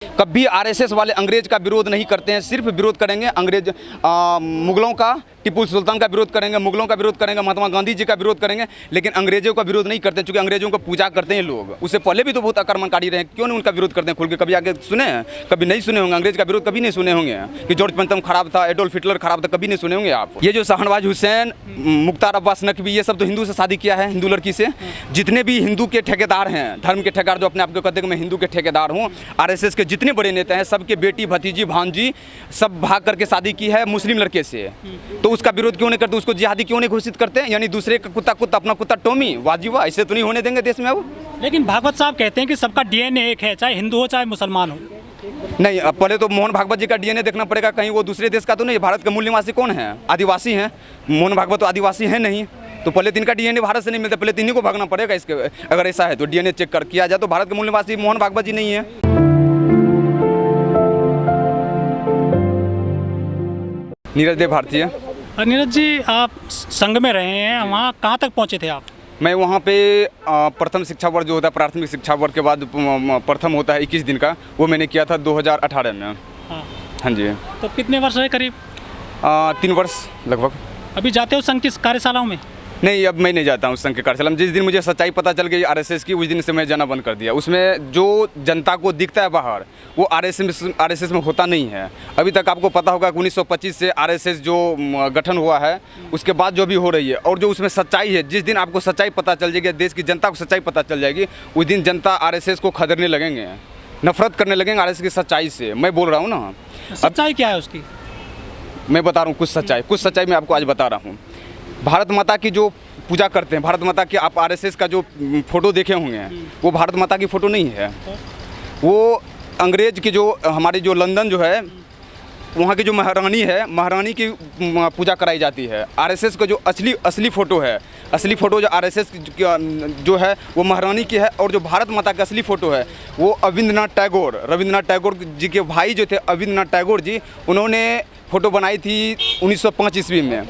कभी आरएसएस वाले अंग्रेज का विरोध नहीं करते हैं, सिर्फ विरोध करेंगे अंग्रेज मुगलों का, टिप्पू सुल्तान का विरोध करेंगे, मुगलों का विरोध करेंगे, महात्मा गांधी जी का विरोध करेंगे, लेकिन अंग्रेजों का विरोध नहीं करते, क्योंकि अंग्रेजों को पूजा करते हैं लोग। उससे पहले भी तो बहुत आक्रमणकारी रहे, क्यों नहीं उनका विरोध करते हैं खुल के? कभी आगे सुने हैं? कभी नहीं सुने होंगे। अंग्रेज का विरोध कभी नहीं सुने होंगे कि जॉर्ज पंचम खराब था, एडोल्फ हिटलर खराब था, कभी नहीं सुने होंगे आप। ये जो शाहनवाज हुसैन, मुख्तार अब्बास नकवी, ये सब तो हिंदू से शादी किया है, हिंदू लड़की से। जितने भी हिंदू के ठेकेदार हैं, धर्म के ठेकेदार, जो अपने आप को कहते हैं कि मैं हिंदू के ठेकेदार हूँ, आरएसएस के जितने बड़े नेता हैं, सबके बेटी, भतीजी, भांजी सब भाग करके शादी की है मुस्लिम लड़के से। तो उसका विरोध क्यों नहीं करते? उसको जिहादी क्यों नहीं घोषित करते? यानी दूसरे का कुत्ता कुत्ता, अपना कुत्ता टोमी, वाजिबा, ऐसे तो नहीं होने देंगे देश में अब। लेकिन भागवत साहब कहते हैं कि सबका डीएनए एक है, चाहे हिंदू हो चाहे मुसलमान हो। नहीं, अब पहले तो मोहन भागवत जी का डीएनए देखना पड़ेगा, कहीं वो दूसरे देश का तो नहीं। भारत के मूल निवासी कौन है? आदिवासी हैं। मोहन भागवत तो आदिवासी है नहीं, तो पहले तो इनका डीएनए भारत से नहीं मिलता, पहले तो इन्हीं को भागना पड़ेगा इसके। अगर ऐसा है तो डीएनए चेक कर किया जाए तो भारत के मूल निवासी मोहन भागवत जी नहीं है। नीरज देव भारतीय। नीरज जी, आप संघ में रहे हैं, वहाँ कहाँ तक पहुँचे थे आप? मैं वहाँ पे प्रथम शिक्षा वर्ष जो होता है, प्राथमिक शिक्षा वर्ष के बाद प्रथम होता है 21 दिन का, वो मैंने किया था 2018 में। हाँ जी। तो कितने वर्ष रहे करीब? 3 वर्ष लगभग। अभी जाते हो संघ की कार्यशालाओं में? नहीं, अब मैं नहीं जाता हूँ संघ के कार्यशाला में। जिस दिन मुझे सच्चाई पता चल गई आरएसएस की, उस दिन से मैं जाना बंद कर दिया। उसमें जो जनता को दिखता है बाहर, वो आरएसएस में होता नहीं है। अभी तक आपको पता होगा कि 1925 से आरएसएस जो गठन हुआ है, उसके बाद जो भी हो रही है, और जो उसमें सच्चाई है, जिस दिन आपको सच्चाई पता चल जाएगी, देश की जनता को सच्चाई पता चल जाएगी, उस दिन जनता आरएसएस को खदेड़ने लगेंगे, नफरत करने लगेंगे आरएसएस की सच्चाई से। मैं बोल रहा हूँ ना। सच्चाई क्या है उसकी? मैं बता रहा हूँ कुछ सच्चाई मैं आपको आज बता रहा हूँ। भारत माता की जो पूजा करते हैं, भारत माता की, आप आरएसएस का जो फोटो देखे होंगे, वो भारत माता की फ़ोटो नहीं है। वो अंग्रेज की, जो हमारी जो लंदन जो है, वहाँ की जो महारानी है, महारानी की पूजा कराई जाती है। आरएसएस का जो असली फ़ोटो है, असली फ़ोटो जो आरएसएस जो है वो महारानी की है। और जो भारत माता की असली फ़ोटो है वो रविंद्रनाथ टैगोर जी के भाई जो थे, रविंद्रनाथ टैगोर जी, उन्होंने फ़ोटो बनाई थी 1905 ईस्वी में।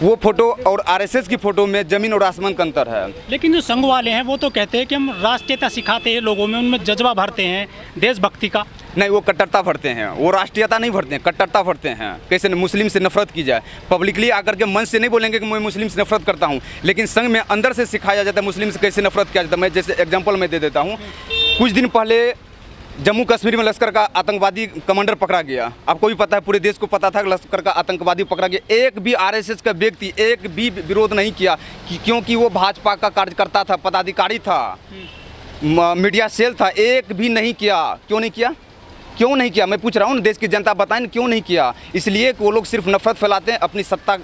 वो फ़ोटो और आरएसएस की फ़ोटो में ज़मीन और आसमान का अंतर है। लेकिन जो संघ वाले हैं वो तो कहते हैं कि हम राष्ट्रीयता सिखाते हैं लोगों में, उनमें जज्बा भरते हैं देशभक्ति का। नहीं, वो कट्टरता भरते हैं, वो राष्ट्रीयता नहीं भरते हैं, कट्टरता भरते हैं। कैसे मुस्लिम से नफरत की जाए, पब्लिकली आकर के मंच से नहीं बोलेंगे कि मैं मुस्लिम से नफरत करता हूँ, लेकिन संघ में अंदर से सिखाया जाता है मुस्लिम से कैसे नफरत किया जाता है। मैं जैसे एग्जाम्पल मैं दे देता हूँ। कुछ दिन पहले जम्मू कश्मीर में लश्कर का आतंकवादी कमांडर पकड़ा गया। आपको भी पता है, पूरे देश को पता था कि लश्कर का आतंकवादी पकड़ा गया। एक भी आरएसएस का व्यक्ति एक भी विरोध नहीं किया, क्योंकि वो भाजपा का कार्यकर्ता था, पदाधिकारी था, मीडिया सेल था, एक भी नहीं किया। क्यों नहीं किया? मैं पूछ रहा हूँ, देश की जनता बताएं क्यों नहीं किया? इसलिए कि वो लोग सिर्फ नफरत फैलाते हैं, अपनी सत्ता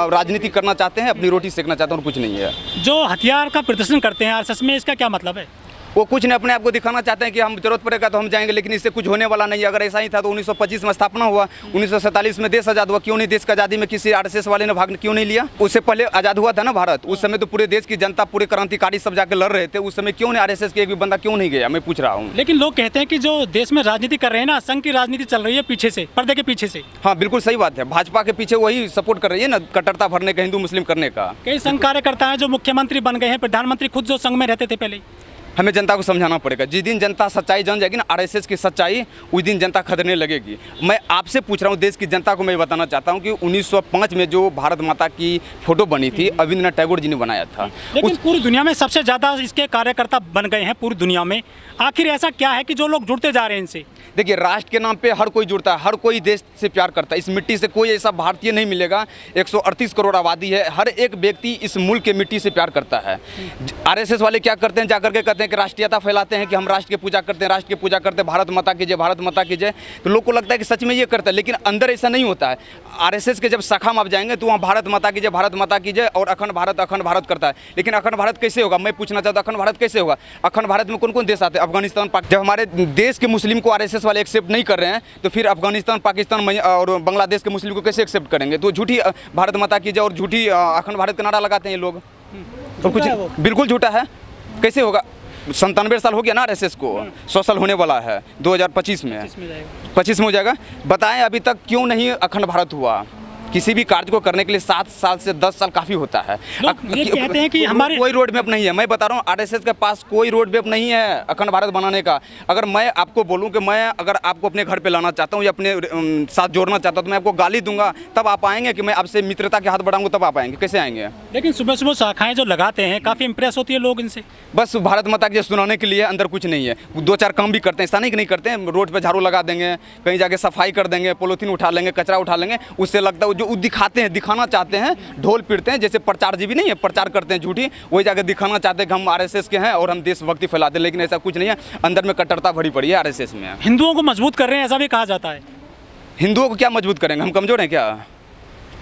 राजनीति करना चाहते हैं, अपनी रोटी सेकना चाहते हैं, और कुछ नहीं है। जो हथियार का प्रदर्शन करते हैं आरएसएस में, इसका क्या मतलब है? वो कुछ नहीं, अपने आप को दिखाना चाहते हैं कि हम जरूरत पड़ेगा तो हम जाएंगे, लेकिन इससे कुछ होने वाला नहीं है। अगर ऐसा ही था तो 1925 में स्थापना हुआ, 1947 में देश आज़ाद हुआ। क्यों नहीं? देश की आज़ादी में किसी आरएसएस वाले ने भाग क्यों नहीं लिया? उससे पहले आज़ाद हुआ था ना भारत, उस समय तो पूरे देश की जनता, पूरे क्रांतिकारी सब जाकर लड़ रहे थे। उस समय क्यों नहीं आरएसएस के एक भी बंदा क्यों नहीं गया? मैं पूछ रहा हूँ। लेकिन लोग कहते हैं कि जो देश में राजनीति कर रहे हैं ना, संघ की राजनीति चल रही है पीछे से, पर्दे के पीछे से। हाँ, बिल्कुल सही बात है। भाजपा के पीछे वही सपोर्ट कर रही है ना, कट्टरता भरने का, हिंदू मुस्लिम करने का। कई संघ कार्यकर्ता हैं जो मुख्यमंत्री बन गए हैं, प्रधानमंत्री खुद जो संघ में रहते थे पहले। हमें जनता को समझाना पड़ेगा। जिस दिन जनता सच्चाई जान जाएगी ना, आरएसएस की सच्चाई, उस दिन जनता खदरने लगेगी। मैं आपसे पूछ रहा हूँ, देश की जनता को मैं बताना चाहता हूँ कि 1905 में जो भारत माता की फोटो बनी थी, रविंद्रनाथ टैगोर जी ने बनाया था। लेकिन पूरी दुनिया में सबसे ज़्यादा इसके कार्यकर्ता बन गए हैं पूरी दुनिया में। आखिर ऐसा क्या है कि जो लोग जुड़ते जा रहे हैं इनसे? देखिए, राष्ट्र के नाम पे हर कोई जुड़ता है, हर कोई देश से प्यार करता है। इस मिट्टी से कोई ऐसा भारतीय नहीं मिलेगा। 138 करोड़ आबादी है, हर एक व्यक्ति इस मुल्क के मिट्टी से प्यार करता है। आरएसएस वाले क्या करते हैं? जाकर के कहते हैं कि राष्ट्रीयता फैलाते हैं कि हम राष्ट्र की पूजा करते हैं, राष्ट्र की पूजा करते हैं, भारत माता की जय, भारत माता की जय। तो लोग को लगता है कि सच में ये करता है, लेकिन अंदर ऐसा नहीं होता है। आरएसएस के जब शाखा में आप जाएंगे तो वहाँ भारत माता की जय, भारत माता की जय और अखंड भारत करता है। लेकिन अखंड भारत कैसे होगा? मैं पूछना चाहता हूँ, अखंड भारत कैसे होगा? अखंड भारत में कौन कौन देश आते हैं? अफगानिस्तान, पाकिस्तान। जब हमारे देश के मुस्लिम को आरएसएस वाले एक्सेप्ट नहीं कर रहे हैं, तो फिर अफगानिस्तान, पाकिस्तान और बांग्लादेश के मुस्लिम को कैसे एक्सेप्ट करेंगे? तो झूठी भारत माता की जय और झूठी अखंड भारत का नारा लगाते हैं ये लोग। तो कुछ बिल्कुल झूठा है। कैसे होगा? 97 साल हो गया ना आरएसएस को, 100 साल होने वाला है 2025 में। 25 में हो जाएगा। बताएं अभी तक क्यों नहीं अखंड भारत हुआ? किसी भी कार्य को करने के लिए 7 साल से 10 साल काफ़ी होता है। लोग ये कहते हैं कि हमारे कोई रोड मैप नहीं है। मैं बता रहा हूँ, आरएसएस के पास कोई रोड मैप नहीं है अखंड भारत बनाने का। अगर मैं आपको बोलूँ कि मैं अगर आपको अपने घर पे लाना चाहता हूँ या अपने साथ जोड़ना चाहता हूँ तो मैं आपको गाली दूंगा तब आप आएंगे, कि मैं आपसे मित्रता के हाथ बढ़ाऊंगा तब आप आएंगे? कैसे आएंगे? लेकिन सुबह सुबह शाखाएं जो लगाते हैं काफ़ी इंप्रेस होती है लोग इनसे। बस भारत माता के सुनाने के लिए, अंदर कुछ नहीं है। 2-4 काम भी करते हैं, ऐसा नहीं कि नहीं करते हैं। रोड पे झाड़ू लगा देंगे, कहीं जाके सफाई कर देंगे, पॉलीथीन उठा लेंगे, कचरा उठा लेंगे। उससे लगता है जो दिखाते हैं, दिखाना चाहते हैं, ढोल पीटते हैं, जैसे प्रचार जी भी नहीं है, प्रचार करते हैं झूठी, वही जाके दिखाना चाहते हैं कि हम आरएसएस के हैं और हम देशभक्ति फैलाते हैं। लेकिन ऐसा कुछ नहीं है, अंदर में कट्टरता भरी पड़ी है आरएसएस में। हिंदुओं को मजबूत कर रहे हैं ऐसा भी कहा जाता है। हिंदुओं को क्या मजबूत करेंगे? हम कमजोर हैं क्या?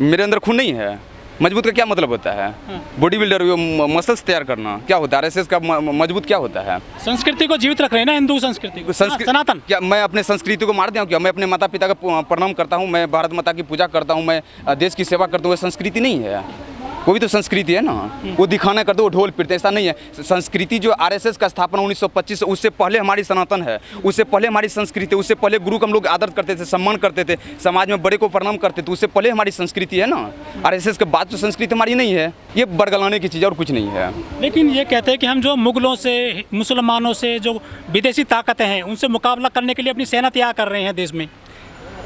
मेरे अंदर खून नहीं है? मजबूत का क्या मतलब होता है? बॉडी बिल्डर मसल्स तैयार करना क्या होता है? आरएसएस का मजबूत क्या होता है? संस्कृति को जीवित रख रहे हैं ना, हिंदू संस्कृति को, सनातन। क्या मैं अपने संस्कृति को मार दूं क्या? मैं अपने माता पिता का प्रणाम करता हूं, मैं भारत माता की पूजा करता हूं, मैं देश की सेवा करता हूं। संस्कृति नहीं है? वो भी तो संस्कृति है ना। वो दिखाना करते, वो ढोल पीटते, ऐसा नहीं है। संस्कृति जो आरएसएस का स्थापना 1925 से, उससे पहले हमारी सनातन है, उससे पहले हमारी संस्कृति, उससे पहले गुरु को हम लोग आदर करते थे, सम्मान करते थे, समाज में बड़े को प्रणाम करते थे, उससे पहले हमारी संस्कृति है ना। आरएसएस के बाद तो संस्कृति हमारी नहीं है। ये बरगलाने की चीज़ और कुछ नहीं है। लेकिन ये कहते हैं कि हम जो मुगलों से, मुसलमानों से, जो विदेशी ताकतें हैं, उनसे मुकाबला करने के लिए अपनी सेना तैयार कर रहे हैं देश में।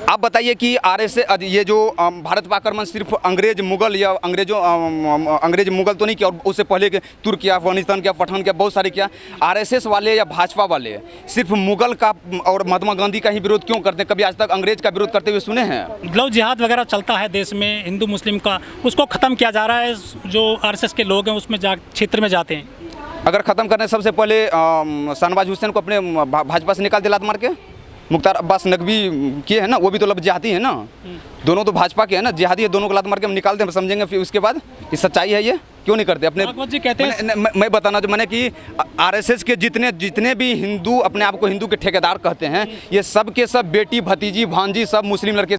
आप बताइए कि आरएसएस ये जो भारत पर आक्रमण सिर्फ अंग्रेज मुगल या अंग्रेज मुगल तो नहीं किया, और उससे पहले के तुर्क किया, अफगानिस्तान किया, पठान किया, बहुत सारे किया। आरएसएस वाले या भाजपा वाले सिर्फ मुगल का और महात्मा गांधी का ही विरोध क्यों करते हैं? कभी आज तक अंग्रेज का विरोध करते हुए सुने हैं? लव जिहाद वगैरह चलता है देश में हिंदू मुस्लिम का, उसको ख़त्म किया जा रहा है। जो आरएसएस के लोग हैं उसमें क्षेत्र में जाते हैं। अगर ख़त्म करने सबसे पहले शाहनवाज हुसैन को अपने भाजपा से निकाल दे लात मार के। मुख्तार अब्बास नकवी किए हैं ना, वो भी तो लब जिहादी है ना। दोनों तो भाजपा के हैं ना, जिहादी है। दोनों को लात मार के हम निकाल दें, हम समझेंगे फिर उसके बाद ये सच्चाई है। ये क्यों नहीं करते अपने? जी कहते हैं मैं बताना जो मैंने कि आरएसएस के जितने भी हिंदू अपने आप को हिंदू के ठेकेदार कहते हैं, ये सब के सब बेटी, भतीजी, भांजी सब मुस्लिम लड़के